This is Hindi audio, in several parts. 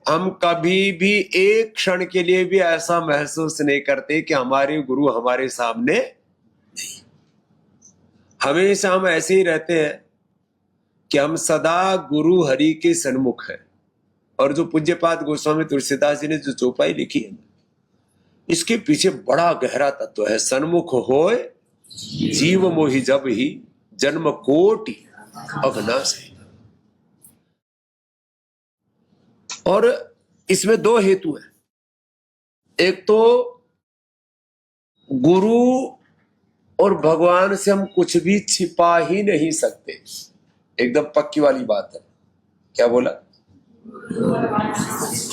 हम कभी भी एक क्षण के लिए भी ऐसा महसूस नहीं करते कि हमारे गुरु हमारे सामने नहीं। हमेशा हम ऐसे ही रहते हैं कि हम सदा गुरु हरि के सन्मुख हैं। और जो पूज्यपाद गोस्वामी तुलसीदास जी ने जो चौपाई लिखी है, इसके पीछे बड़ा गहरा तत्व है। सन्मुख होय जीव मोहि जब ही जन्म कोटि अघनाश। और इसमें दो हेतु है। एक तो गुरु और भगवान से हम कुछ भी छिपा ही नहीं सकते, एकदम पक्की वाली बात है। क्या बोला?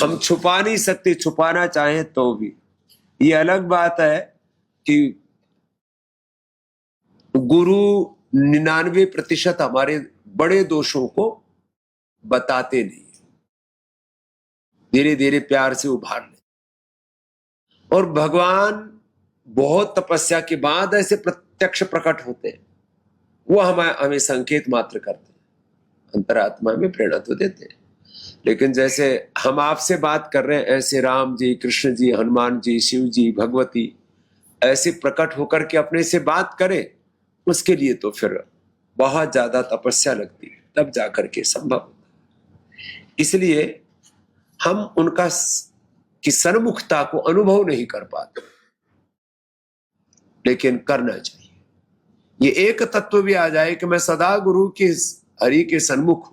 हम छुपा नहीं सकते, छुपाना चाहें तो भी। ये अलग बात है कि गुरु 99% हमारे बड़े दोषों को बताते नहीं, धीरे धीरे प्यार से उभार ले। और भगवान बहुत तपस्या के बाद ऐसे प्रत्यक्ष प्रकट होते हैं, वो हमें संकेत मात्र करते हैं, अंतरात्मा में प्रेरणा तो देते हैं। लेकिन जैसे हम आपसे बात कर रहे हैं, ऐसे राम जी, कृष्ण जी, हनुमान जी, शिव जी, भगवती ऐसे प्रकट होकर के अपने से बात करें, उसके लिए तो फिर बहुत ज्यादा तपस्या लगती है, तब जाकर के संभव होता है। इसलिए हम उनका की सन्मुखता को अनुभव नहीं कर पाते, लेकिन करना चाहिए। ये एक तत्व भी आ जाए कि मैं सदा गुरु के हरि के सन्मुख हूं,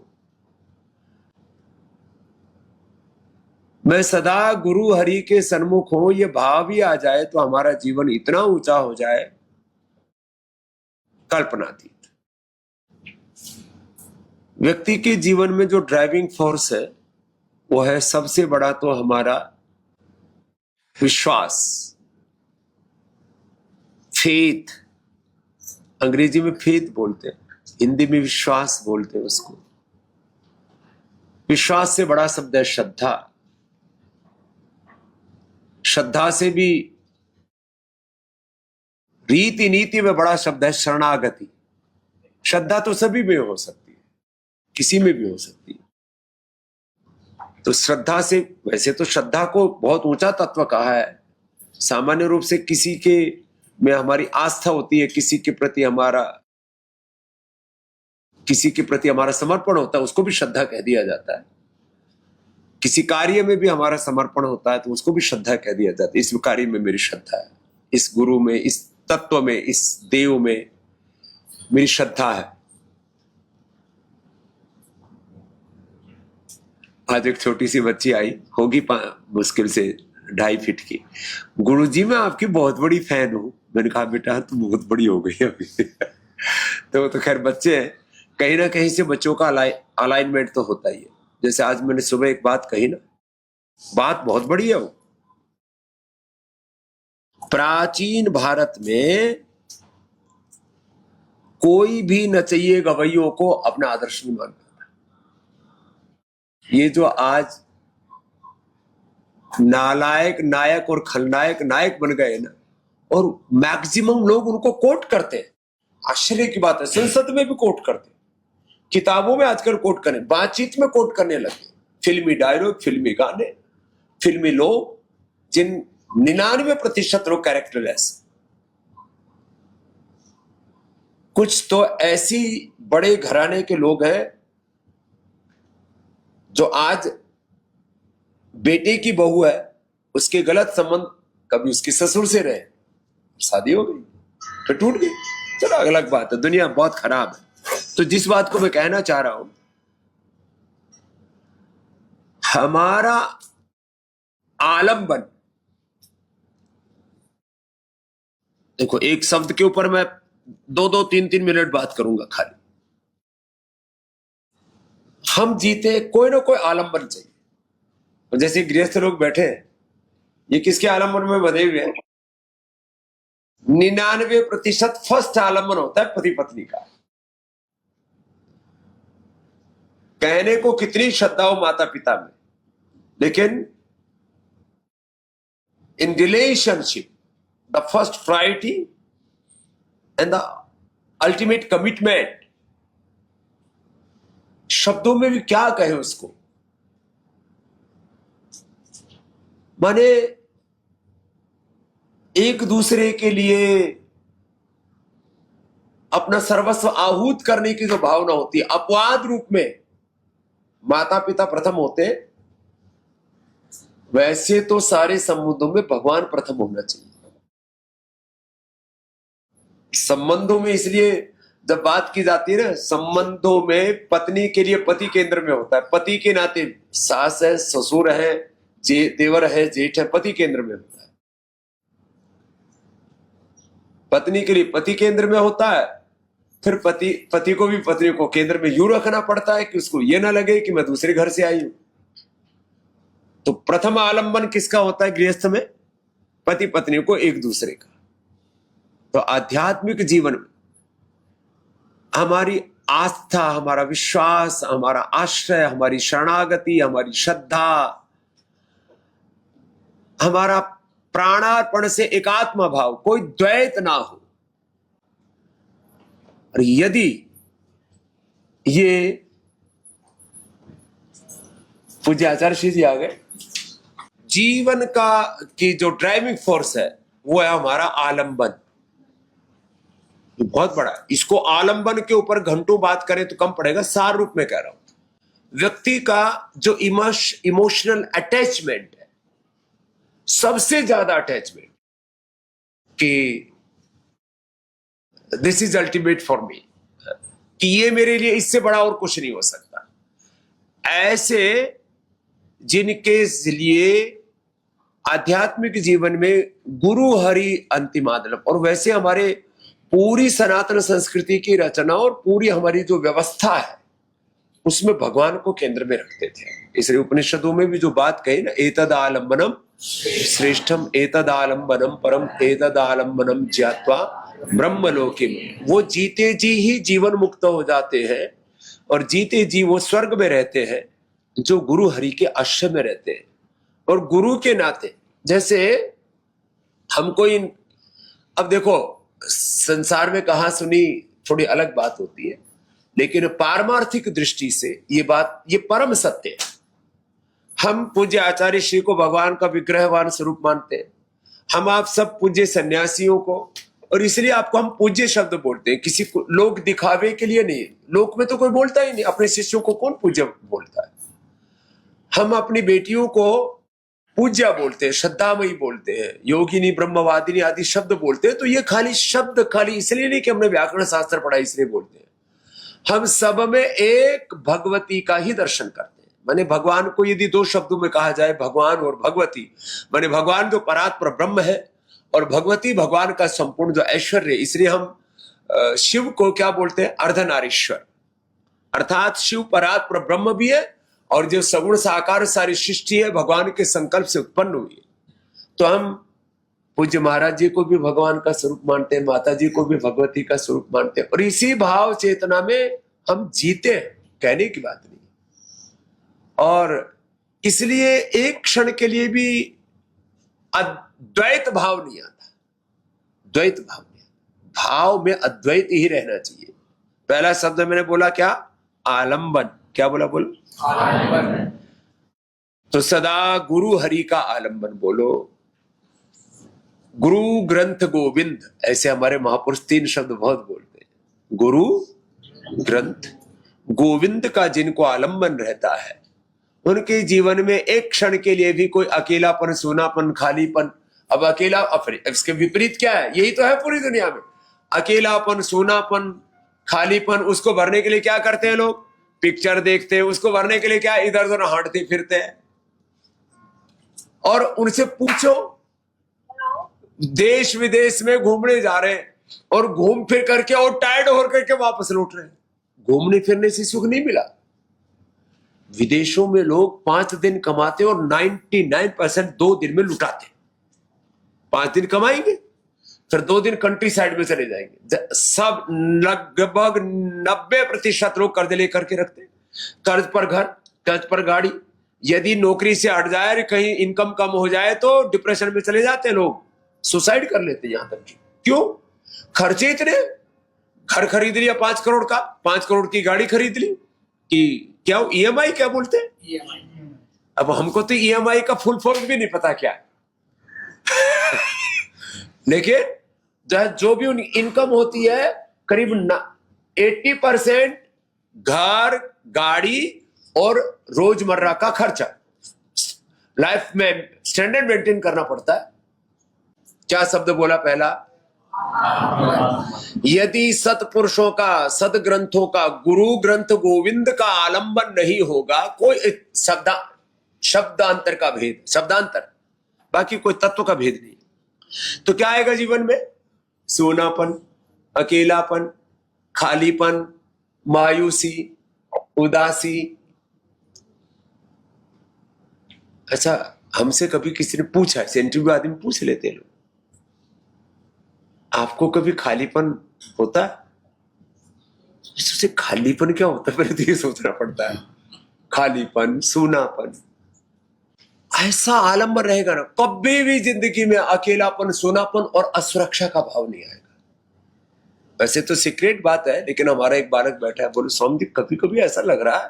मैं सदा गुरु हरि के सन्मुख हूं, ये भाव ही आ जाए तो हमारा जीवन इतना ऊंचा हो जाए, कल्पनातीत। व्यक्ति के जीवन में जो ड्राइविंग फोर्स है वो है सबसे बड़ा तो हमारा विश्वास, फेथ। अंग्रेजी में फेथ बोलते हैं, हिंदी में विश्वास बोलते हैं उसको। विश्वास से बड़ा शब्द है श्रद्धा। श्रद्धा से भी रीति नीति में बड़ा शब्द है शरणागति। श्रद्धा तो सभी में हो सकती है, किसी में भी हो सकती है। तो श्रद्धा से, वैसे तो श्रद्धा को बहुत ऊंचा तत्व कहा है। सामान्य रूप से किसी के में हमारी आस्था होती है, किसी के प्रति हमारा समर्पण होता है, उसको भी श्रद्धा कह दिया जाता है। किसी कार्य में भी हमारा समर्पण होता है तो उसको भी श्रद्धा कह दिया जाता है। इस कार्य में मेरी श्रद्धा है, इस गुरु में, इस तत्व में, इस देव में मेरी श्रद्धा है। आज एक छोटी सी बच्ची आई होगी, मुश्किल से 2.5 फीट की। गुरुजी मैं आपकी बहुत बड़ी फैन हूं। मैंने कहा बेटा तुम बहुत बड़ी हो गई अभी। तो खैर बच्चे हैं, कहीं ना कहीं से बच्चों का अलाइनमेंट तो होता ही है। जैसे आज मैंने सुबह एक बात कही ना, बात बहुत बड़ी है वो। प्राचीन भारत में कोई भी नचइये गवैयों को अपना आदर्श नहीं मानता। ये जो आज नालायक नायक और खलनायक नायक बन गए ना, और मैक्सिमम लोग उनको कोट करते हैं। आश्चर्य की बात है, संसद में भी कोट करते हैं, किताबों में आजकल कोट करने, बातचीत में कोट करने लगे। फिल्मी डायलॉग, फिल्मी गाने, फिल्मी लोग, जिन 99% लोग कैरेक्टरलेस। कुछ तो ऐसी बड़े घराने के लोग हैं जो आज बेटे की बहू है, उसके गलत संबंध कभी उसके ससुर से रहे, शादी हो गई तो टूट गई। चलो अलग बात है, दुनिया बहुत खराब है। तो जिस बात को मैं कहना चाह रहा हूं, हमारा आलम्बन, देखो एक शब्द के ऊपर मैं 2-2, 3-3 मिनट बात करूंगा खाली। हम जीते कोई ना कोई आलम्बन चाहिए। जैसे गृहस्थ लोग बैठे हैं, ये किसके आलम्बन में बंधे हुए हैं? 99% फर्स्ट आलम्बन होता है पति पत्नी का। कहने को कितनी श्रद्धा हो माता पिता में, लेकिन in relationship the first priority and the ultimate commitment, शब्दों में भी क्या कहे उसको, माने एक दूसरे के लिए अपना सर्वस्व आहूत करने की जो भावना होती है, अपवाद रूप में माता पिता प्रथम होते, वैसे तो सारे संबंधों में भगवान प्रथम होना चाहिए। संबंधों में इसलिए जब बात की जाती है ना, संबंधों में पत्नी के लिए पति केंद्र में होता है, पति के नाते सास है, ससुर है, देवर है, जेठ है, पति केंद्र में होता है। पत्नी के लिए पति केंद्र में होता है, फिर पति को भी पत्नी को केंद्र में यूं रखना पड़ता है कि उसको ये ना लगे कि मैं दूसरे घर से आई हूं। तो प्रथम आलंबन किसका होता है गृहस्थ में? पति पत्नी को एक दूसरे का। तो आध्यात्मिक जीवन में हमारी आस्था, हमारा विश्वास, हमारा आश्रय, हमारी शरणागति, हमारी श्रद्धा, हमारा प्राणार्पण से एकात्म भाव, कोई द्वैत ना हो। और यदि ये पूज्य आचार्य श्री जी आ गए, जीवन की जो ड्राइविंग फोर्स है वो है हमारा आलंबन। ये बहुत बड़ा है। इसको आलंबन के ऊपर घंटों बात करें तो कम पड़ेगा। सार रूप में कह रहा हूं, व्यक्ति का जो इमोशनल अटैचमेंट है, सबसे ज्यादा अटैचमेंट कि this is ultimate for me, कि ये मेरे लिए इससे बड़ा और कुछ नहीं हो सकता। ऐसे जिनके लिए आध्यात्मिक जीवन में गुरु हरि अंतिम आदर्श, और वैसे हमारे पूरी सनातन संस्कृति की रचना और पूरी हमारी जो व्यवस्था है उसमें भगवान को केंद्र में रखते थे। इसलिए उपनिषदों में भी जो बात कही ना, एतद आलंबनम श्रेष्ठम एतद आलंबनम परम एतद आलंबनम ज्ञात्वा ब्रह्मलोके में, वो जीते जी ही जीवन मुक्त हो जाते हैं और जीते जी वो स्वर्ग में रहते हैं जो गुरु हरि के आश्रय में रहते हैं। और गुरु के नाते जैसे हमको अब देखो, संसार में कहा सुनी थोड़ी अलग बात होती है, लेकिन पारमार्थिक दृष्टि से ये बात, ये परम सत्य है। हम पूज्य आचार्य श्री को भगवान का विग्रहवान स्वरूप मानते हैं। हम आप सब पूज्य सन्यासियों को, और इसलिए आपको हम पूज्य शब्द बोलते हैं, किसी को लोग दिखावे के लिए नहीं। लोक में तो कोई बोलता ही नहीं, अपने शिष्यों को कौन पूज्य बोलता है? हम अपनी बेटियों को पूज्या बोलते हैं, श्रद्धामयी बोलते हैं, योगिनी ब्रह्मवादिनी आदि शब्द बोलते हैं। तो ये खाली शब्द खाली इसलिए नहीं कि हमने व्याकरण शास्त्र पढ़ा इसलिए बोलते हैं। हम सब में एक भगवती का ही दर्शन करते हैं। माने भगवान को यदि दो शब्दों में कहा जाए, भगवान और भगवती, माने भगवान जो परात्पर ब्रह्म है और भगवती भगवान का संपूर्ण जो ऐश्वर्य। इसलिए हम शिव को क्या बोलते हैं? अर्धनारीश्वर, अर्थात शिव परात्पर ब्रह्म भी है और जो सगुण साकार सारी सृष्टि है भगवान के संकल्प से उत्पन्न हुई है। तो हम पूज्य महाराज जी को भी भगवान का स्वरूप मानते हैं, माता जी को भी भगवती का स्वरूप मानते हैं, और इसी भाव चेतना में हम जीते हैं, कहने की बात नहीं। और इसलिए एक क्षण के लिए भी अद्वैत भाव नहीं आता, द्वैत भाव नहीं, भाव में अद्वैत ही रहना चाहिए। पहला शब्द मैंने बोला क्या? आलंबन। क्या बोला? बोलो आलंबन। तो सदा गुरु हरि का आलंबन बोलो। गुरु ग्रंथ गोविंद, ऐसे हमारे महापुरुष तीन शब्द बहुत बोलते हैं। गुरु ग्रंथ गोविंद का जिनको आलंबन रहता है, उनके जीवन में एक क्षण के लिए भी कोई अकेलापन, सूनापन, खालीपन। अब अकेला, इसके विपरीत क्या है? यही तो है पूरी दुनिया में, अकेलापन, सूनापन, खालीपन। उसको भरने के लिए क्या करते हैं लोग? पिक्चर देखते हैं। उसको भरने के लिए क्या? इधर उधर हांटते फिरते हैं। और उनसे पूछो, देश विदेश में घूमने जा रहे हैं और घूम फिर करके और टायर्ड हो करके वापस लौट रहे हैं। घूमने फिरने से सुख नहीं मिला। विदेशों में लोग 5 दिन कमाते और 99% 2 दिन में लुटाते। 5 दिन कमाएंगे, फिर 2 दिन कंट्री साइड में चले जाएंगे। सब लगभग 90% लोग कर्ज लेकर के रखते, कर्ज पर घर, कर्ज पर गाड़ी। यदि नौकरी से हट जाए, कहीं इनकम कम हो जाए तो डिप्रेशन में चले जाते हैं लोग, सुसाइड कर लेते हैं। यहां तक कि क्यों? खर्चे इतने। घर खरीद लिया 5 करोड़ का, 5 करोड़ की गाड़ी खरीद ली कि क्या ईएमआई क्या बोलते हैं, अब हमको तो ईएमआई का फुल फॉर्म भी नहीं पता क्या है। लेकिन जो भी उनकी इनकम होती है करीब 80% घर, गाड़ी और रोजमर्रा का खर्चा, लाइफ में स्टैंडर्ड मेंटेन करना पड़ता है। क्या शब्द बोला पहला? यदि सतपुरुषों का, सदग्रंथों का, गुरु ग्रंथ गोविंद का आलंबन नहीं होगा, कोई शब्दांतर का भेद, शब्दांतर, बाकी कोई तत्व का भेद नहीं, तो क्या आएगा जीवन में? सोनापन, अकेलापन, खालीपन, मायूसी, उदासी। अच्छा, हमसे कभी किसी ने पूछा, इंटरव्यू आदमी पूछ लेते हैं लोग, आपको कभी खालीपन होता है? सोचे खालीपन क्या होता है, पहले तो ये सोचना पड़ता है। खालीपन, सूनापन, ऐसा आलंबन रहेगा ना, कभी भी जिंदगी में अकेलापन, सोनापन और असुरक्षा का भाव नहीं आएगा। वैसे तो सीक्रेट बात है, लेकिन हमारा एक बालक बैठा है, बोले स्वामी जी कभी कभी ऐसा लग रहा है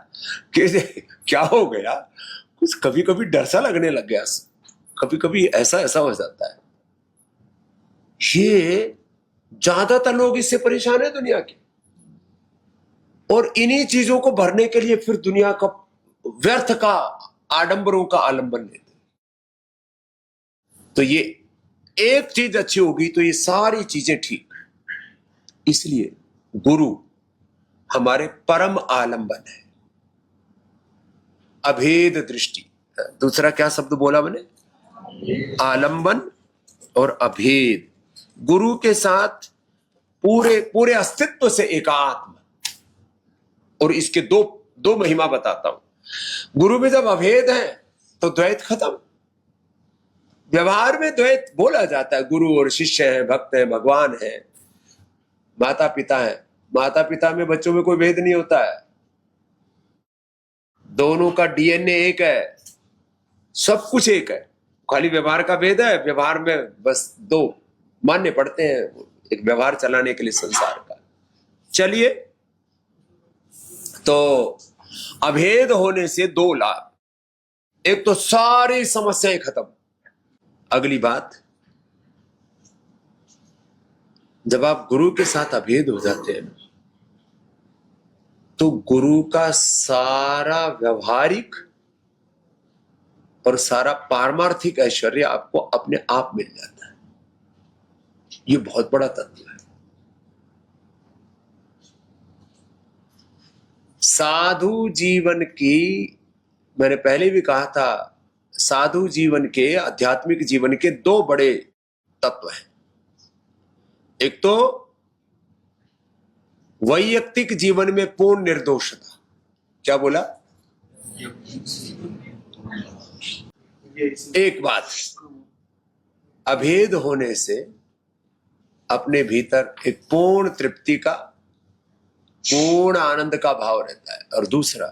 कि क्या हो गया, कुछ कभी कभी डर सा लगने लग गया, कभी कभी ऐसा ऐसा हो जाता है। ये ज्यादातर लोग इससे परेशान है दुनिया के, और इन्हीं चीजों को भरने के लिए फिर दुनिया का व्यर्थ का, आडंबरों का आलंबन लेते। तो ये एक चीज अच्छी होगी तो ये सारी चीजें ठीक। इसलिए गुरु हमारे परम आलंबन है, अभेद दृष्टि। दूसरा क्या शब्द बोला मैंने? आलंबन और अभेद। गुरु के साथ पूरे पूरे अस्तित्व से एकात्म। और इसके दो महिमा बताता हूं। गुरु में जब अभेद है तो द्वैत खत्म। व्यवहार में द्वैत बोला जाता है, गुरु और शिष्य है, भक्त है, भगवान है, माता पिता है। माता पिता में बच्चों में कोई भेद नहीं होता है, दोनों का डीएनए एक है, सब कुछ एक है, खाली व्यवहार का भेद है। व्यवहार में बस दो मानने पड़ते हैं एक व्यवहार चलाने के लिए संसार का। चलिए, तो अभेद होने से दो लाभ, एक तो सारी समस्याएं खत्म। अगली बात, जब आप गुरु के साथ अभेद हो जाते हैं तो गुरु का सारा व्यवहारिक और सारा पारमार्थिक ऐश्वर्य आपको अपने आप मिल जाता है। ये बहुत बड़ा तत्व है। साधु जीवन की, मैंने पहले भी कहा था, साधु जीवन के, आध्यात्मिक जीवन के दो बड़े तत्व हैं। एक तो वैयक्तिक जीवन में पूर्ण निर्दोषता। क्या बोला? एक बात, अभेद होने से अपने भीतर एक पूर्ण तृप्ति का, पूर्ण आनंद का भाव रहता है। और दूसरा,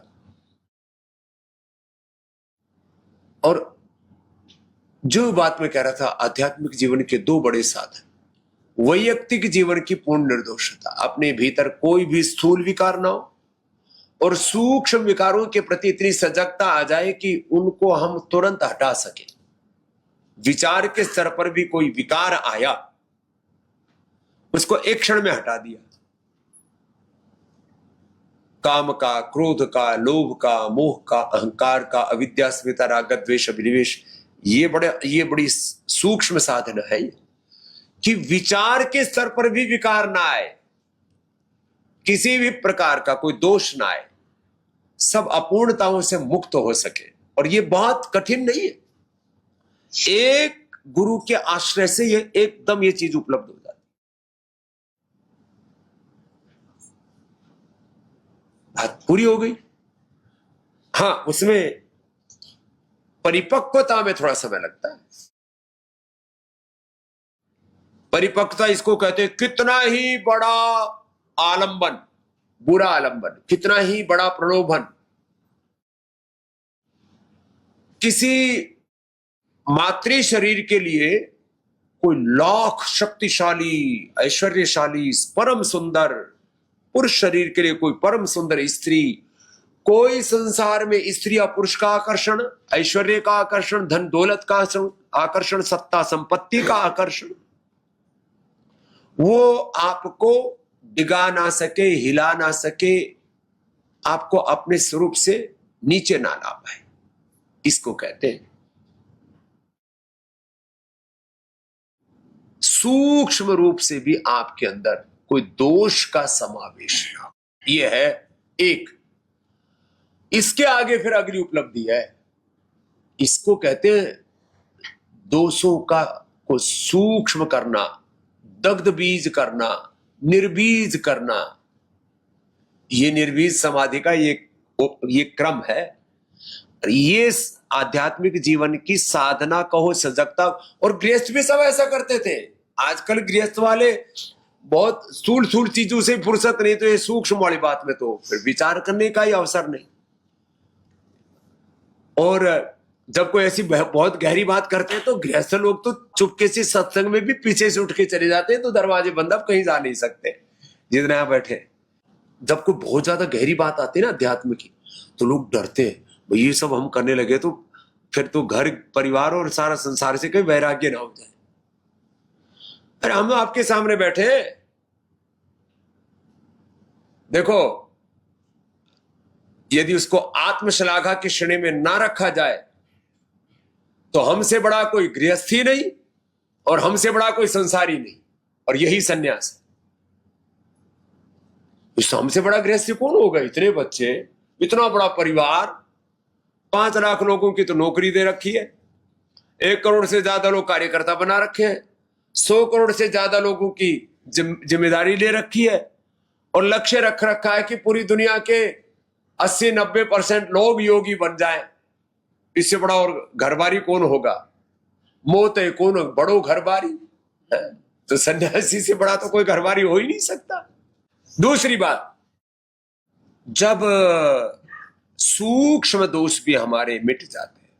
और जो बात मैं कह रहा था, आध्यात्मिक जीवन के दो बड़े साधन, वैयक्तिक जीवन की पूर्ण निर्दोषता, अपने भीतर कोई भी स्थूल विकार ना हो और सूक्ष्म विकारों के प्रति इतनी सजगता आ जाए कि उनको हम तुरंत हटा सके। विचार के स्तर पर भी कोई विकार आया, उसको एक क्षण में हटा दिया। काम का, क्रोध का, लोभ का, मोह का, अहंकार का, अविद्या, अस्मिता, राग, द्वेष, अभिनिवेश, ये बड़ी सूक्ष्म साधन है कि विचार के स्तर पर भी विकार ना आए, किसी भी प्रकार का कोई दोष ना आए, सब अपूर्णताओं से मुक्त हो सके। और ये बहुत कठिन नहीं है, एक गुरु के आश्रय से ये एकदम ये चीज उपलब्ध हो जाती। बात पूरी हो गई। हाँ, उसमें परिपक्वता में थोड़ा समय लगता है। परिपक्वता इसको कहते हैं कितना ही बड़ा आलंबन, बुरा आलंबन, कितना ही बड़ा प्रलोभन, किसी मातृ शरीर के लिए कोई लाख शक्तिशाली, ऐश्वर्यशाली, परम सुंदर पुरुष शरीर के लिए कोई परम सुंदर स्त्री कोई संसार में स्त्री या पुरुष का आकर्षण, ऐश्वर्य का आकर्षण, धन दौलत का आकर्षण, सत्ता संपत्ति का आकर्षण, वो आपको डिगा ना सके, हिला ना सके, आपको अपने स्वरूप से नीचे ना ला पाए। इसको कहते हैं सूक्ष्म रूप से भी आपके अंदर कोई दोष का समावेश है। यह है एक। इसके आगे फिर अगली उपलब्धि है, इसको कहते हैं दोषों का को सूक्ष्म करना, दग्ध बीज करना, निर्बीज करना। ये निर्बीज समाधि का ये क्रम है। ये आध्यात्मिक जीवन की साधना कहो, सजगता। और गृहस्थ भी सब ऐसा करते थे। आजकल गृहस्थ वाले बहुत स्थूल स्थूल चीजों से फुर्सत नहीं, तो ये सूक्ष्म वाली बात में तो फिर विचार करने का ही अवसर नहीं। और जब कोई ऐसी बहुत गहरी बात करते हैं तो गृहस्थ लोग तो चुपके से सत्संग में भी पीछे से उठ के चले जाते हैं, तो दरवाजे बंद, अब कहीं जा नहीं सकते जितने यहां बैठे। जब कोई बहुत ज्यादा गहरी बात आती है ना अध्यात्म की, तो लोग डरते हैं, भाई ये सब हम करने लगे तो फिर तो घर परिवार और सारा संसार से कहीं वैराग्य ना हो जाए। अरे हम आपके सामने बैठे, देखो यदि उसको आत्मश्लाघा की श्रेणी में ना रखा जाए तो हमसे बड़ा कोई गृहस्थी नहीं और हमसे बड़ा कोई संसारी नहीं, और यही सन्यास। हमसे बड़ा गृहस्थी कौन होगा? इतने बच्चे, इतना बड़ा परिवार, 5 लाख लोगों की तो नौकरी दे रखी है, 1 करोड़ से ज्यादा लोग कार्यकर्ता बना रखे हैं, 100 करोड़ से ज्यादा लोगों की जिम्मेदारी ले रखी है, और लक्ष्य रख रखा है कि पूरी दुनिया के 80-90% लोग योगी बन जाएं। इससे बड़ा और घरबारी कौन होगा? मौत है कौन बड़ो घरबारी है? तो सन्यासी से बड़ा तो कोई घरबारी हो ही नहीं सकता। दूसरी बात, जब सूक्ष्म दोष भी हमारे मिट जाते हैं,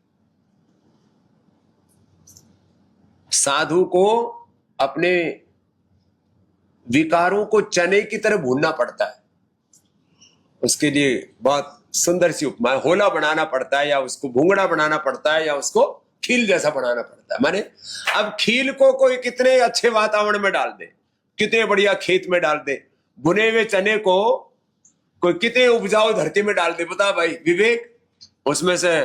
साधु को अपने विकारों को चने की तरह भूनना पड़ता है। उसके लिए बहुत सुंदर सी उपमा है, होला बनाना पड़ता है, या उसको भूंगड़ा बनाना पड़ता है, या उसको खील जैसा बनाना पड़ता है। माने अब खील को कोई कितने अच्छे वातावरण में डाल दे, कितने बढ़िया खेत में डाल दे, भुने हुए चने को कोई कितने उपजाऊ धरती में डाल दे, बता भाई विवेक, उसमें से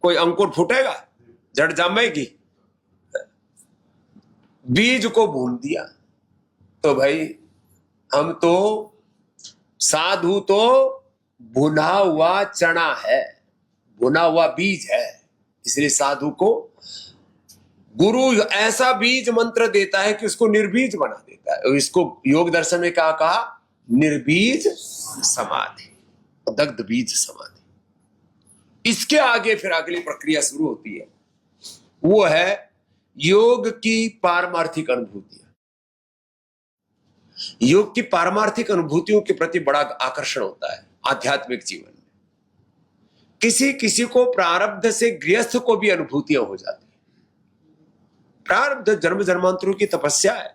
कोई अंकुर फूटेगा? जड़ जमेगी। बीज को भून दिया तो भाई हम तो साधु तो भुना हुआ चना है, भुना हुआ बीज है। इसलिए साधु को गुरु ऐसा बीज मंत्र देता है कि उसको निर्बीज बना देता है। इसको योग दर्शन में क्या कहा? निर्बीज समाधि, दग्ध बीज समाधि। इसके आगे फिर अगली प्रक्रिया शुरू होती है, वो है योग की पारमार्थिक अनुभूतियां। योग की पारमार्थिक अनुभूतियों के प्रति बड़ा आकर्षण होता है आध्यात्मिक जीवन में। किसी किसी को प्रारब्ध से गृहस्थ को भी अनुभूतियां हो जाती है। प्रारब्ध जन्म जन्मांतरों की तपस्या है।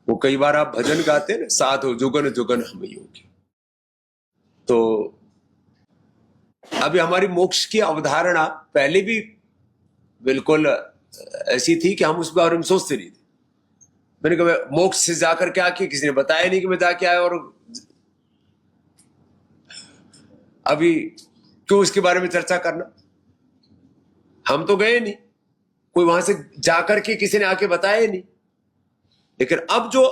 वो कई बार आप भजन गाते हैं ना, साधु जुगन जुगन हम योगी। तो अभी हमारी मोक्ष की अवधारणा पहले भी बिल्कुल ऐसी थी कि हम उस बारे में सोचते नहीं थे। मैंने कहा मोक्ष से जाकर क्या किया, किसी ने बताया नहीं कि मैं जाके आया, और अभी क्यों इसके बारे में चर्चा करना? हम तो गए नहीं, कोई वहां से जाकर के किसी ने आके बताया नहीं। लेकिन अब जो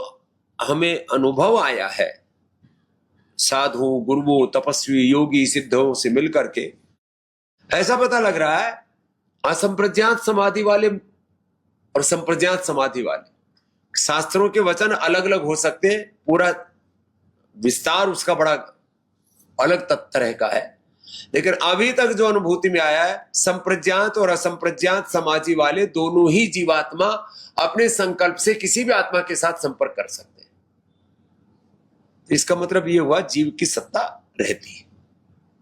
हमें अनुभव आया है साधु, गुरुओं, तपस्वी, योगी, सिद्धों से मिलकर के, ऐसा पता लग रहा है असंप्रज्ञात समाधि वाले और संप्रज्ञात समाधि वाले, शास्त्रों के वचन अलग अलग हो सकते हैं, पूरा विस्तार उसका बड़ा अलग तरह का है, लेकिन अभी तक जो अनुभूति में आया है, संप्रज्ञात और असंप्रज्ञात समाधि वाले दोनों ही जीवात्मा अपने संकल्प से किसी भी आत्मा के साथ संपर्क कर सकते हैं। इसका मतलब यह हुआ जीव की सत्ता रहती है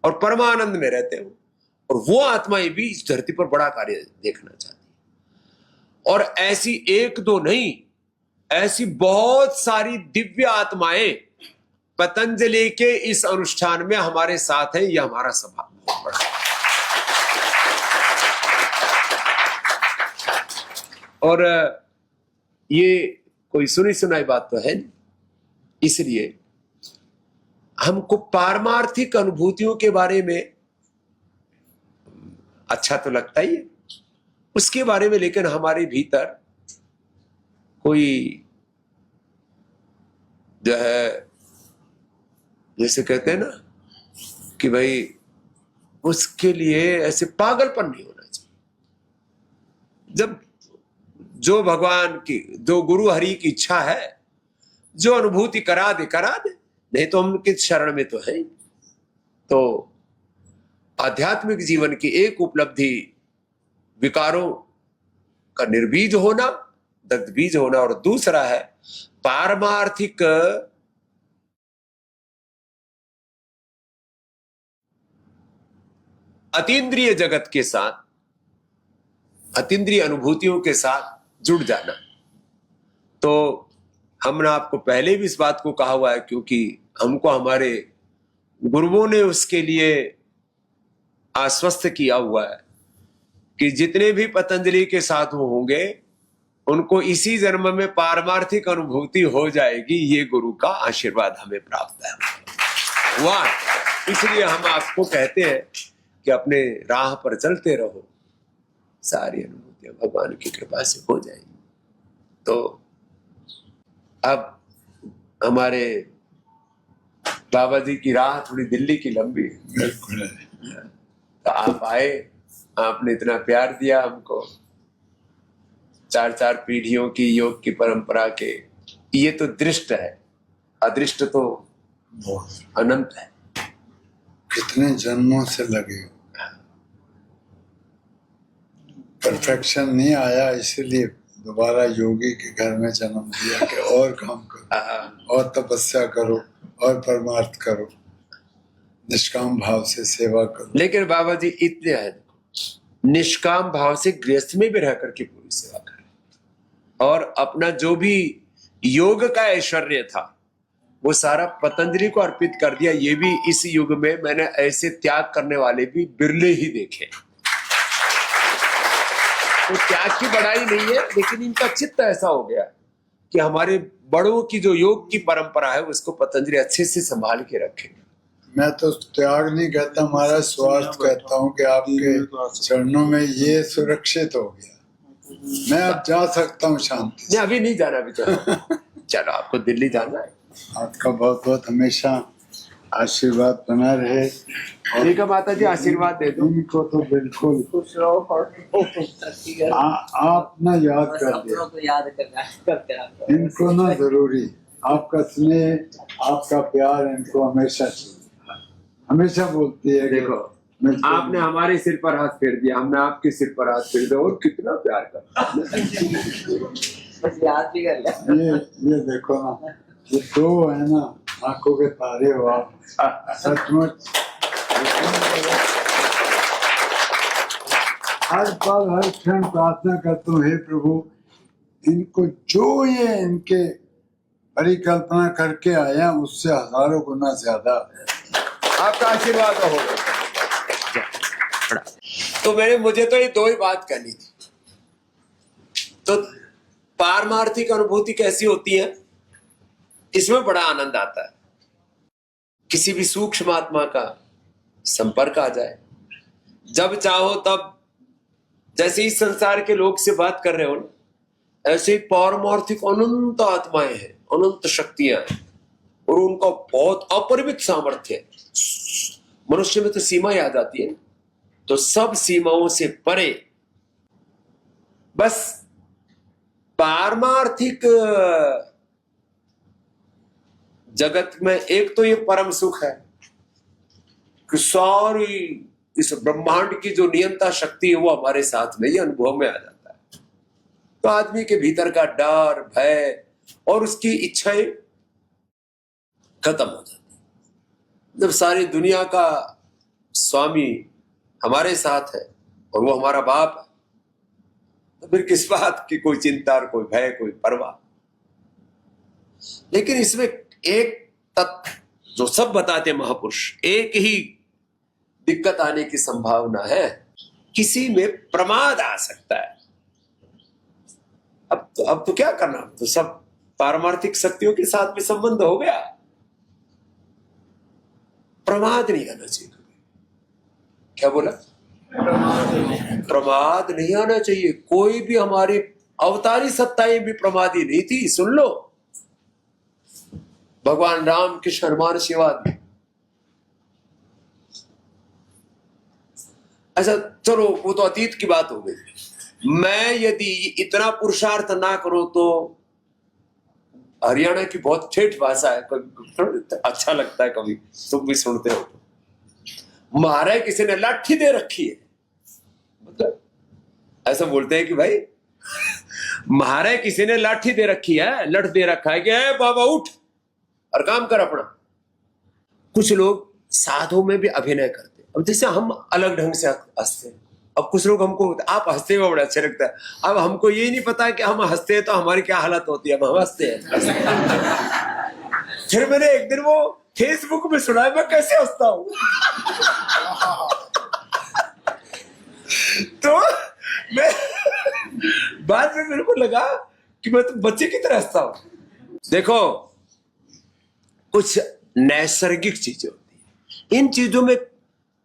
और परमानंद में रहते हैं, और वो आत्माएं भी इस धरती पर बड़ा कार्य देखना चाहती है। और ऐसी एक दो नहीं, ऐसी बहुत सारी दिव्य आत्माएं पतंजलि के इस अनुष्ठान में हमारे साथ है, यह हमारा सौभाग्य है। और ये कोई सुनी सुनाई बात तो है नहीं, इसलिए हमको पारमार्थिक अनुभूतियों के बारे में अच्छा तो लगता ही है उसके बारे में, लेकिन हमारे भीतर कोई जो है, जैसे कहते हैं ना कि भाई उसके लिए ऐसे पागलपन नहीं होना चाहिए। जब जो भगवान की, जो गुरु हरि की इच्छा है, जो अनुभूति करा दे नहीं तो हम उनके शरण में तो है। तो आध्यात्मिक जीवन की एक उपलब्धि विकारों का निर्बीज होना, दग्धबीज होना, और दूसरा है पारमार्थिक अतीन्द्रिय जगत के साथ, अतीन्द्रिय अनुभूतियों के साथ जुड़ जाना। तो हमने आपको पहले भी इस बात को कहा हुआ है, क्योंकि हमको हमारे गुरुओं ने उसके लिए आश्वस्त किया हुआ है कि जितने भी पतंजलि के साथ वो होंगे उनको इसी जन्म में पारमार्थिक अनुभूति हो जाएगी। ये गुरु का आशीर्वाद हमें प्राप्त है। वाह! इसलिए हम आपको कहते हैं कि अपने राह पर चलते रहो, सारी अनुभूतियां भगवान की कृपा से हो जाएगी। तो अब हमारे बाबा जी की राह थोड़ी दिल्ली की लंबी है, तो आप आए, आपने इतना प्यार दिया हमको, 4 पीढ़ियों की योग की परंपरा के, ये तो दृष्ट है, अदृष्ट तो अनंत है। कितने जन्मों से लगे, परफेक्शन नहीं आया, इसीलिए दोबारा योगी के घर में जन्म दिया कि और काम करो, और तपस्या करो, और परमार्थ करो, निष्काम भाव से सेवा करो। लेकिन बाबा जी इतने हैं, निष्काम भाव से गृहस्थ में भी रह करके पूरी सेवा कर रहे, और अपना जो भी योग का ऐश्वर्य था वो सारा पतंजलि को अर्पित कर दिया। ये भी इस युग में मैंने ऐसे त्याग करने वाले भी बिरले ही देखे। तो त्याग की बड़ाई नहीं है, लेकिन इनका चित्त ऐसा हो गया कि हमारे बड़ों की जो योग की परंपरा है उसको पतंजलि अच्छे से संभाल के रखे। मैं तो त्याग नहीं कहता, हमारा स्वार्थ कहता हूँ कि आपके चरणों में ये सुरक्षित हो गया, मैं अब जा सकता हूँ शांति से। अभी नहीं जाना, अभी तो चलो आपको दिल्ली जाना है। आपका बहुत बहुत हमेशा आशीर्वाद बना रहे। ठीक है माता जी, आशीर्वाद दे दो। इनको तो बिल्कुल खुश रहो और आप ना याद कर दे, इनको ना जरूरी, आपका स्नेह, आपका प्यार इनको हमेशा चाहिए। हमेशा बोलती है, देखो आपने हमारे सिर पर हाथ फेर दिया, हमने आपके सिर पर हाथ फेर दिया, और कितना प्यार करता बस याद भी कर ले। ये देखो ना, ये दो है ना आंखों के तारे हो आप, सचमुच हर पल हर क्षण प्रार्थना करता हूँ, हे प्रभु इनको जो ये इनके परिकल्पना करके आया उससे हजारों गुना ज्यादा आपका आशीर्वाद हो। तो मुझे तो ये दो ही बात करनी थी। तो पारमार्थिक अनुभूति कैसी होती है, इसमें बड़ा आनंद आता है। किसी भी सूक्ष्म आत्मा का संपर्क आ जाए, जब चाहो तब, जैसे इस संसार के लोग से बात कर रहे हो ना, ऐसे पारमार्थिक अनंत आत्माएं हैं, अनंत शक्तियां हैं, और उनका बहुत अपरिमित सामर्थ्य है। मनुष्य में तो सीमा ही आ जाती है, तो सब सीमाओं से परे बस पारमार्थिक जगत में एक तो ये परम सुख है कि सारी इस ब्रह्मांड की जो नियंता शक्ति है वो हमारे साथ में ही अनुभव में आ जाता है। तो आदमी के भीतर का डर, भय और उसकी इच्छाएं खत्म हो जाती। जब सारी दुनिया का स्वामी हमारे साथ है और वो हमारा बाप है, तो फिर किस बात की कोई चिंता और कोई भय, कोई परवाह। लेकिन इसमें एक जो सब बताते महापुरुष, एक ही दिक्कत आने की संभावना है, किसी में प्रमाद आ सकता है। अब तो क्या करना, तो सब पारमार्थिक शक्तियों के साथ भी संबंध हो गया। प्रमाद नहीं आना चाहिए। क्या बोला? प्रमाद नहीं आना चाहिए। कोई भी हमारी अवतारी सत्ताएं भी प्रमादी नहीं थी। सुन लो, भगवान राम, कृष्ण, हनुमान, शिवा। अच्छा चलो, वो तो अतीत की बात हो गई। मैं यदि इतना पुरुषार्थ ना करूं तो, हरियाणा की बहुत ठेठ भाषा है, कभी अच्छा लगता है, कभी तुम भी सुनते हो। महाराज किसी ने लाठी दे रखी है, मतलब ऐसा बोलते हैं कि भाई महाराज किसी ने लाठी दे रखी है, लठ दे रखा है कि बाबा उठ और काम कर अपना। कुछ लोग साधु में भी अभिनय करते हैं। अब जैसे हम अलग ढंग से हंसते हैं, अब कुछ लोग हमको, आप हंसते हुए बड़ा अच्छा लगता है। अब हमको ये नहीं पता कि हम हंसते हैं तो हमारी क्या हालत होती है। हम हंसते हैं। फिर मैंने एक दिन वो फेसबुक में सुना है, मैं कैसे हंसता हूं। तो मैं बाद में मेरे को लगा कि मैं तो बच्चे की तरह हंसता हूं। देखो, कुछ नैसर्गिक चीजें होती है, इन चीजों में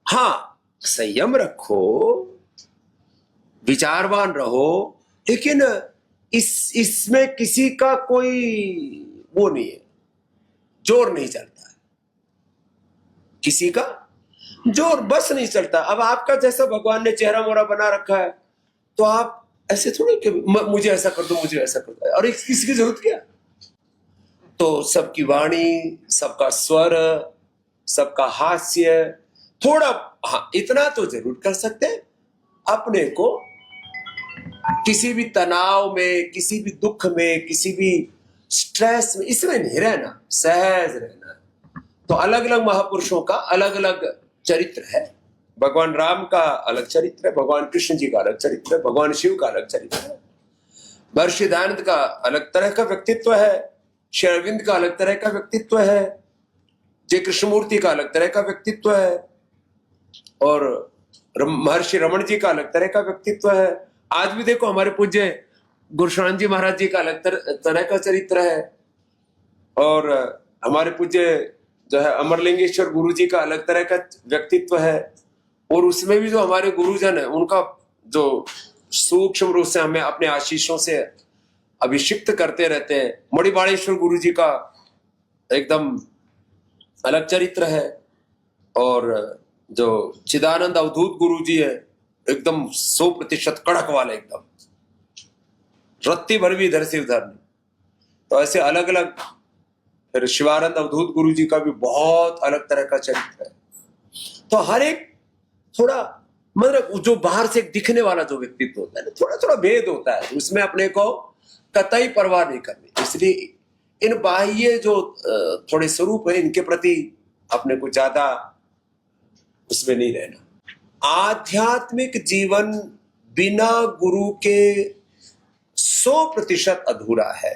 हाँ संयम रखो, विचारवान रहो, लेकिन इसमें किसी का कोई वो नहीं है, जोर नहीं चलता है, किसी का जोर बस नहीं चलता। अब आपका जैसा भगवान ने चेहरा मोरा बना रखा है, तो आप ऐसे थोड़ी कि मुझे ऐसा कर दो, मुझे ऐसा कर दो, और किसकी जरूरत क्या। तो सबकी वाणी, सबका स्वर, सबका हास्य, थोड़ा हाँ इतना तो जरूर कर सकते हैं, अपने को किसी भी तनाव में, किसी भी दुख में, किसी भी स्ट्रेस में, इसमें नहीं रहना, सहज रहना। तो अलग अलग महापुरुषों का अलग अलग चरित्र है। भगवान राम का अलग चरित्र है, भगवान कृष्ण जी का अलग चरित्र है, भगवान शिव का अलग चरित्र है, महर्षि दयानंद का अलग तरह का व्यक्तित्व है, श्री अरविंद का अलग तरह का व्यक्तित्व है, जय कृष्णमूर्ति का अलग तरह का व्यक्तित्व है, और महर्षि रमण जी का अलग तरह का व्यक्तित्व है। आज भी देखो हमारे पूज्य गुरुशरण जी महाराज जी का अलग तरह का चरित्र है, और हमारे पूज्य जो है अमरलिंगेश्वर गुरु जी का अलग तरह का व्यक्तित्व है। और उसमें भी जो हमारे गुरुजन है, उनका जो सूक्ष्म रूप से हमें अपने आशीषों से अभिषिक्त करते रहते हैं। मणिबाणेश्वर गुरु जी का एकदम अलग चरित्र है, और जो चिदानंद अवधूत गुरु जी है, एकदम 100% कड़क वाले, एकदम रत्ती भर भी इधर से उधर नहीं। तो ऐसे अलग अलग, फिर शिवानंद अवधूत गुरु जी का भी बहुत अलग तरह का चरित्र है। तो हर एक थोड़ा, मतलब जो बाहर से दिखने वाला जो व्यक्तित्व होता है ना, थोड़ा थोड़ा भेद होता है, उसमें अपने को कतई परवाह नहीं करनी। इसलिए इन बाह्य जो थोड़े स्वरूप है, इनके प्रति अपने को ज्यादा उसमें नहीं रहना। आध्यात्मिक जीवन बिना गुरु के 100% अधूरा है,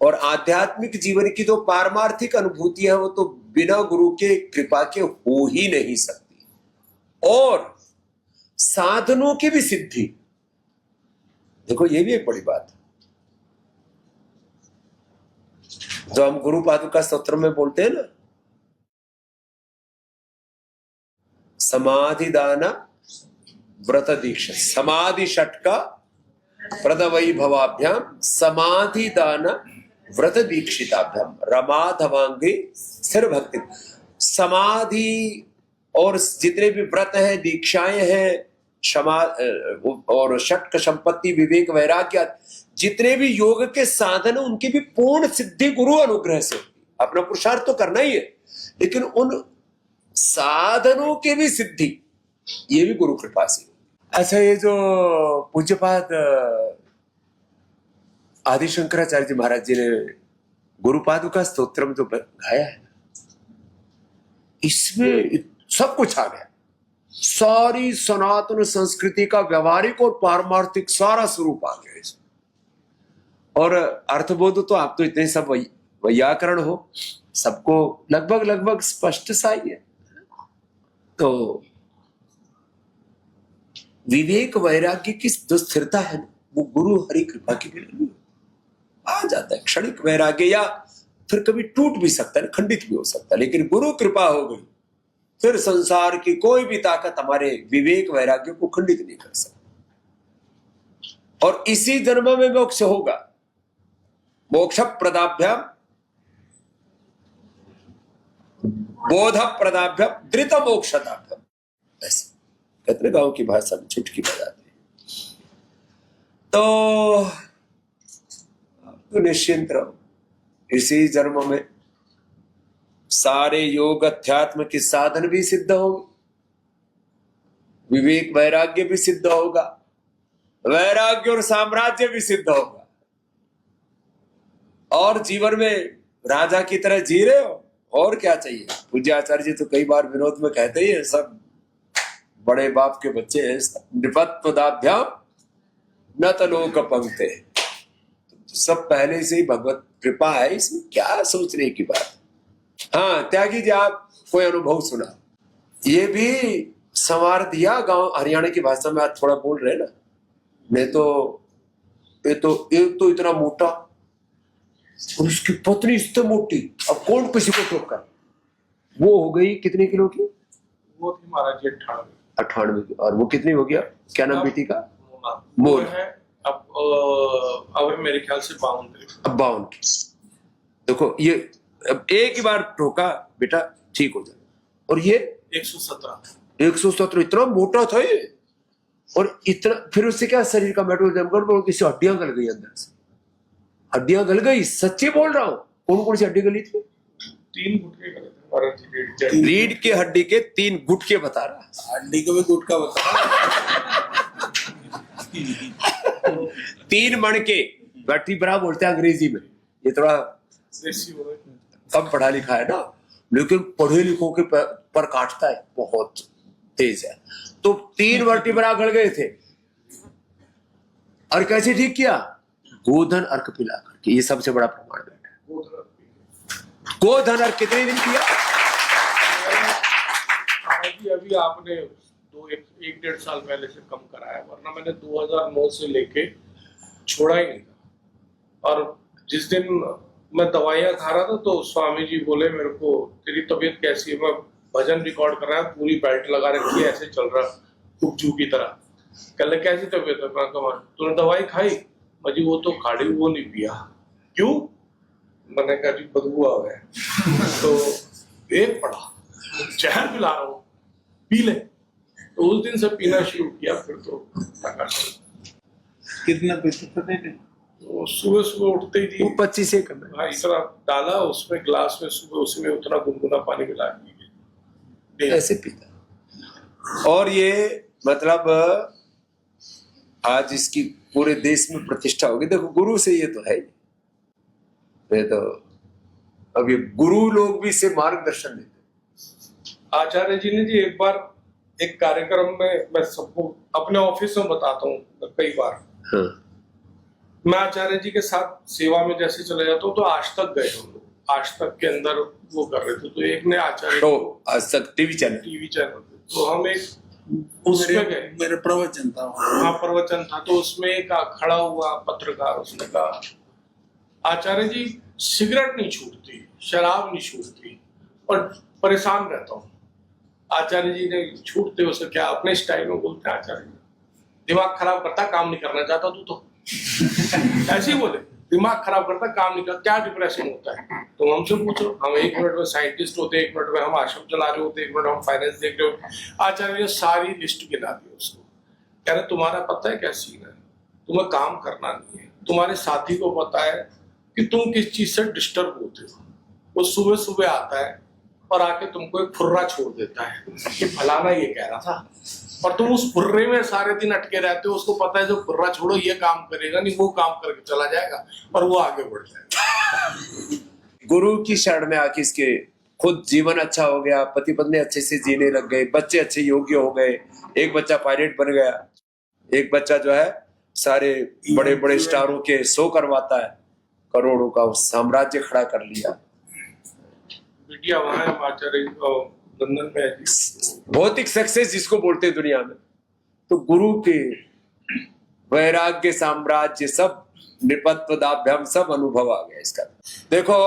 और आध्यात्मिक जीवन की जो पारमार्थिक अनुभूति है, वो तो बिना गुरु के कृपा के हो ही नहीं सकती। और साधनों की भी सिद्धि, देखो ये भी एक बड़ी बात है, जो हम गुरु पादुका स्तोत्र में बोलते हैं ना, समाधि दान व्रत दीक्षा, समाधि षटका प्रदवई भवाभ्याम, समाधि दान व्रत दीक्षिताभ्याम, रमाधवांगी स्थिर भक्ति। समाधि और जितने भी व्रत हैं, दीक्षाएं हैं, क्षमा और षटक संपत्ति, विवेक, वैराग्य, जितने भी योग के साधन है, उनकी भी पूर्ण सिद्धि गुरु अनुग्रह से। अपना पुरुषार्थ तो करना ही है, लेकिन उन साधनों की भी सिद्धि ये भी गुरु कृपा से। अच्छा, ये जो पूज्यपाद आदि शंकराचार्य जी महाराज जी ने गुरु पादुका स्तोत्रम जो गाया है, इसमें सब कुछ आ गया। सारी सनातन संस्कृति का व्यवहारिक और पारमार्थिक सारा स्वरूप आ गया इसमें। और अर्थबोध तो आप तो इतने सब व्याकरण हो, सबको लगभग लगभग स्पष्ट सा ही है। तो विवेक वैराग्य की जो स्थिरता है वो गुरु हरि कृपा की बिना नहीं आ जाता है। क्षणिक वैराग्य या फिर कभी टूट भी सकता है, खंडित भी हो सकता है, लेकिन गुरु कृपा हो गई फिर संसार की कोई भी ताकत हमारे विवेक वैराग्य को खंडित नहीं कर सकती। और इसी जन्म में मोक्ष होगा। मोक्ष प्रदाभ्याम बोध प्रदाभ्याम धृत मोक्षदाभ्याम, ऐसे कहते गांव की भाषा में चुटकी बजाते हैं। तो निश्चिंत रहो, इसी जन्म में सारे योग अध्यात्म के साधन भी सिद्ध होंगे, विवेक वैराग्य भी सिद्ध होगा, वैराग्य और साम्राज्य भी सिद्ध होगा, और जीवन में राजा की तरह जी रहे हो, और क्या चाहिए। पूज्य आचार्य जी तो कई बार विनोद में कहते ही है, सब बड़े बाप के बच्चे हैं, निपत्वदाभ्याम न तो लोक पंक्ते, सब पहले से ही भगवत कृपा है, इसमें क्या सोचने की बात। हाँ त्यागी जी, आप कोई अनुभव सुना। ये भी संवार दिया गांव हरियाणा की भाषा में, आज थोड़ा बोल रहे ना, नहीं तो ये तो इतना मोटा और उसकी पत्नी इतनी मोटी, अब कौन किसी को टोका। वो हो गई कितने किलो की? वो थी महाराज जी 98 की। और वो कितनी हो गया, क्या नाम बेटी का? मोल है। अब मेरे ख्याल से 52 की। देखो ये अब एक ही बार ठोका बेटा ठीक हो जाए, और ये 117 इतना मोटा था ये, और इतना फिर उससे क्या शरीर का मेटाबॉलिज्म गड़बड़, किसी हड्डियां गल गई अंदर से, हड्डियां गल गई, सच्ची बोल रहा हूं। कौन कौन सी हड्डी गली थी? 3 गुटके गले थे, रीढ़ की हड्डी के 3 गुटके बता रहा, हड्डी को भी गुटका बता रहा। 3 मण के, बैठी बरा बोलते हैं अंग्रेजी में, ये थोड़ा कम पढ़ा लिखा है ना, लेकिन पढ़े लिखों के पर काटता है, बहुत तेज है। तो 3 वर्टिब्रा गड़ गए थे, और कैसे ठीक किया? गोधन अर्क पिला करके, ये सबसे बड़ा प्रमाण बैठा है। गोधन अर्क कितने दिन किया? अभी आपने 1-1.5 साल पहले से कम कराया, वरना मैंने 2009 से लेके छोड़ा ही नहीं था। और जिस दिन मैं दवाइयां खा रहा था तो स्वामी जी बोले मेरे को, तेरी तबीयत कैसी है? मैं भजन रिकॉर्ड कर रहा है, पूरी बेल्ट लगा रखी है, ऐसे चल रहा कुकजू की तरह। कहले कैसी तबीयत है? तूने दवाई खाई? जी वो तो खाड़ी, वो नहीं पिया। क्यों? मैंने कहा जी बदबू आ गया। तो एक पड़ा, जहर पिला रहा हूँ, पी ले। तो उस दिन से पीना शुरू किया। फिर तो कितना पीते थे? तो सुबह सुबह उठते ही 25 से कम हाँ इतना डाला उसमें गिलास में, सुबह उसमें उतना गुनगुना पानी मिला के ऐसे पीता। और ये मतलब आज इसकी पूरे देश में प्रतिष्ठा होगी। देखो गुरु से ये तो है, ये तो अब ये गुरु लोग भी इसे मार्गदर्शन देते। आचार्य जी ने जी एक बार एक कार्यक्रम में, मैं सबको अपने ऑफिस में बताता हूँ कई बार, हाँ। मैं आचार्य जी के साथ सेवा में जैसे चले जाता हूँ तो आज तक गए हम लोग, आज तक के अंदर वो कर रहे थे। तो एक ने आचार्य तो आज तक टीवी चैनल तो हम एक उसमें गए, मेरे प्रवचन था हाँ प्रवचन था। तो उसमें एक खड़ा हुआ पत्रकार, उसने कहा आचार्य जी सिगरेट नहीं छूटती, शराब नहीं छूटती और परेशान रहता हूँ। आचार्य जी ने छूटते उसे क्या अपने स्टाइल में बोलते हैं, आचार्य जी दिमाग खराब करता, काम नहीं करना चाहता तू तो ऐसे ही बोले, दिमाग खराब करता, काम नहीं करता, क्या डिप्रेशन होता है? तो हमसे पूछो, हम 1 मिनट में साइंटिस्ट होते, 1 मिनट में हम आश्रम चला रहे होते, 1 मिनट हम फाइनेंस देख रहे होते। आचार्य ने सारी लिस्ट गिना दी उसको, कह रहे तुम्हारा पता है क्या सीन है, तुम्हें काम करना नहीं है, तुम्हारे साथी को पता है कि तुम किस चीज से डिस्टर्ब होते हो, वो सुबह सुबह आता है और आके तुमको एक फुर्रा छोड़ देता है कि फलाना ये कह रहा था, और तुम उस फुर्रे में सारे दिन अटके रहते हो। उसको पता है जो फुर्रा छोड़ो ये काम करेगा नहीं, वो काम करके चला जाएगा और वो आगे बढ़ जाएगा। गुरु की शरण में आके इसके खुद जीवन अच्छा हो गया, पति पत्नी अच्छे से जीने लग गए, बच्चे अच्छे योग्य हो गए, एक बच्चा पायलट बन गया, एक बच्चा जो है सारे बड़े बड़े स्टारों के शो करवाता है, करोड़ों का साम्राज्य खड़ा कर लिया। बिटिया वहां है आचार्य लंदन में है जी। भौतिक सक्सेस जिसको बोलते हैं दुनिया में, तो गुरु के वैराग्य साम्राज्य सब निपत्व दाभ्यम सब अनुभव आ गया इसका। देखो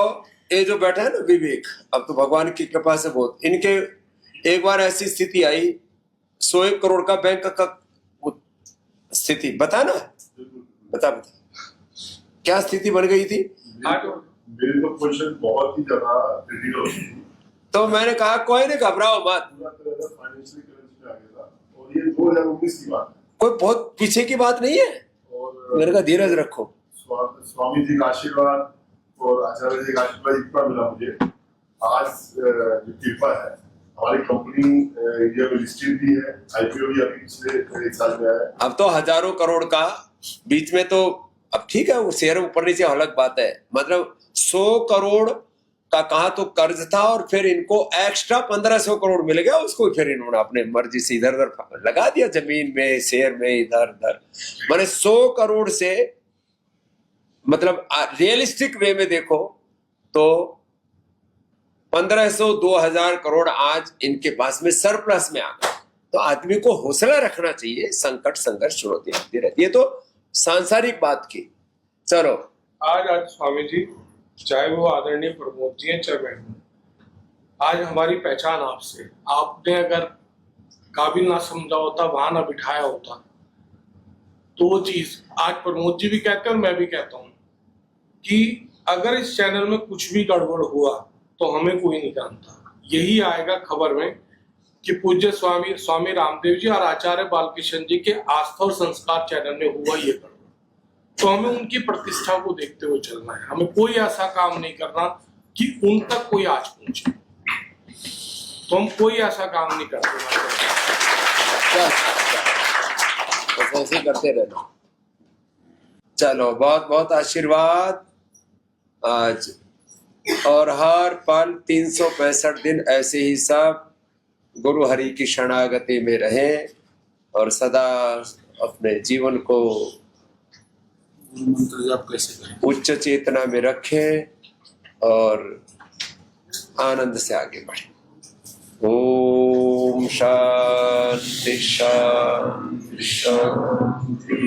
ये जो बैठा है ना विवेक, अब तो भगवान की कृपा से बहुत इनके एक बार ऐसी स्थिति आई 101 करोड़ का बैंक का स्थिति बता ना, बता क्या स्थिति बन गई थी। मेरे को पोजीशन बहुत ही ज्यादा क्रिटिकल थी, तो मैंने कहा कोई नहीं घबराओ मत, फाइनेंशियली क्रंच में आ गया था। और ये 2019 की बात है, कोई बहुत पीछे की बात नहीं है। और मेरे का धीरज रखो। स्वामी जी का आशीर्वाद और आचार्य जी का आशीर्वाद इतना मिला मुझे। आज जो कृपा है, हमारी कंपनी इंडिया में लिस्टेड भी है, आईपीओ भी अभी पिछले 1 साल में है। अब तो हजारों करोड़ का, बीच में तो अब ठीक है वो शेयर ऊपर नीचे अलग बात है, मतलब 100 करोड़ का कहा तो कर्ज था और फिर इनको एक्स्ट्रा 1500 करोड़ मिल गया, उसको फिर इन्होंने अपने मर्जी से इधर उधर लगा दिया, जमीन में शेयर में इधर उधर। मैंने 100 करोड़ से मतलब रियलिस्टिक वे में देखो तो 1500-2000 करोड़ आज इनके पास में सरप्लस में आ गए। तो आदमी को हौसला रखना चाहिए, संकट संघर्ष चुनौती आती रहती है, तो सांसारिक बात की। चलो आज स्वामी जी, चाहे वो आदरणीय प्रमोद जी हैं चाहे मैं, आज हमारी पहचान आपसे। आपने अगर काबिल ना समझा होता, वहां ना बिठाया होता, तो वो चीज आज प्रमोद जी भी कहते हैं और मैं भी कहता हूं कि अगर इस चैनल में कुछ भी गड़बड़ हुआ तो हमें कोई नहीं जानता। यही आएगा खबर में कि पूज्य स्वामी रामदेव जी और आचार्य बालकृष्ण जी के आस्था और संस्कार चैनल में हुआ ये गड़बड़। तो हमें उनकी प्रतिष्ठा को देखते हुए चलना है। हमें कोई ऐसा काम नहीं करना कि उन तक कोई आज पहुंचे, तो हम कोई ऐसा काम नहीं करते, बस ऐसे ही करते रहना। चलो बहुत बहुत आशीर्वाद आज, और हर पल 365 दिन ऐसे ही सब गुरु हरि की शरणागति में रहें और सदा अपने जीवन को मंत्र जाप कैसे करें, उच्च चेतना में रखें और आनंद से आगे बढ़े। ओम शांति शांति शांति।